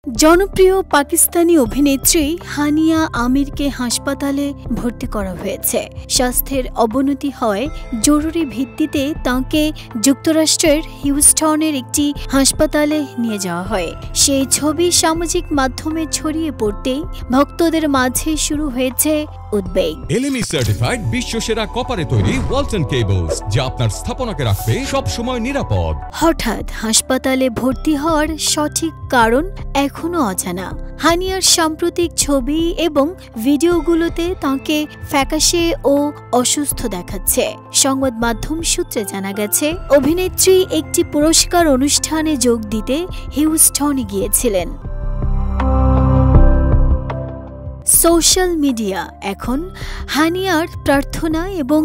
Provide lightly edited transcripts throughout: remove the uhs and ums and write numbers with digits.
জনপ্রিয় পাকিস্তানি অভিনেত্রী হানিয়া আমিরকে হাসপাতালে ভর্তি করা হয়েছে। স্বাস্থ্যের অবনতি হয় জরুরি ভিত্তিতে তাঁকে যুক্তরাষ্ট্রের হিউস্টনের একটি হাসপাতালে নিয়ে যাওয়া হয়। সেই ছবি সামাজিক মাধ্যমে ছড়িয়ে পড়তেই ভক্তদের মাঝে শুরু হয়েছে উদ্বেগ। এলএমই সার্টিফাইড বিশ্বসেরা কপারে তৈরি ওয়ালটন কেবলস, যা আপনার স্থাপনাকে রাখবে সব সময় নিরাপদ। হঠাৎ হাসপাতালে ভর্তি হওয়ার সঠিক কারণ এখনো অজানা। হানিয়ার সাম্প্রতিক ছবি এবং ভিডিওগুলোতে তাঁকে ফ্যাকাশে ও অসুস্থ দেখাচ্ছে। সংবাদ মাধ্যম সূত্রে জানা গেছে, অভিনেত্রী একটি পুরস্কার অনুষ্ঠানে যোগ দিতে হিউস্টনে গিয়েছিলেন। সোশ্যাল মিডিয়া এখন হানিয়ার প্রার্থনা এবং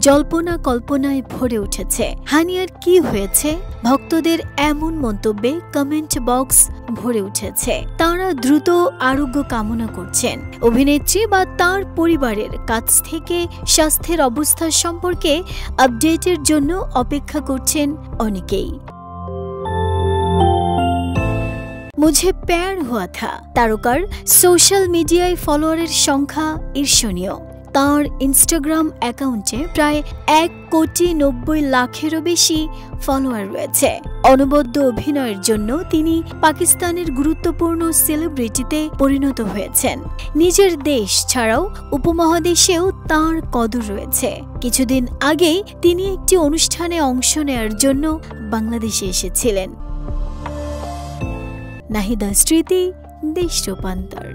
জল্পনা কল্পনায় ভরে উঠেছে। হানিয়ার কি হয়েছে? ভক্তদের এমন মন্তব্যে কমেন্ট বক্স ভরে উঠেছে। তাঁরা দ্রুত আরোগ্য কামনা করছেন। অভিনেত্রী বা তার পরিবারের কাছ থেকে স্বাস্থ্যের অবস্থা সম্পর্কে আপডেটের জন্য অপেক্ষা করছেন অনেকেই। মুঝে প্যার হুয়া থা তারকার সোশ্যাল মিডিয়ায় ফলোয়ারের সংখ্যা ঈর্ষণীয়। তাঁর ইনস্টাগ্রাম অ্যাকাউন্টে প্রায় 1,90,00,000-এরও বেশি ফলোয়ার রয়েছে। অনবদ্য অভিনয়ের জন্য তিনি পাকিস্তানের গুরুত্বপূর্ণ সেলিব্রিটিতে পরিণত হয়েছেন। নিজের দেশ ছাড়াও উপমহাদেশেও তাঁর কদর রয়েছে। কিছুদিন আগেই তিনি একটি অনুষ্ঠানে অংশ নেয়ার জন্য বাংলাদেশে এসেছিলেন। নাহিদা স্মৃতি, দেশ রূপান্তর।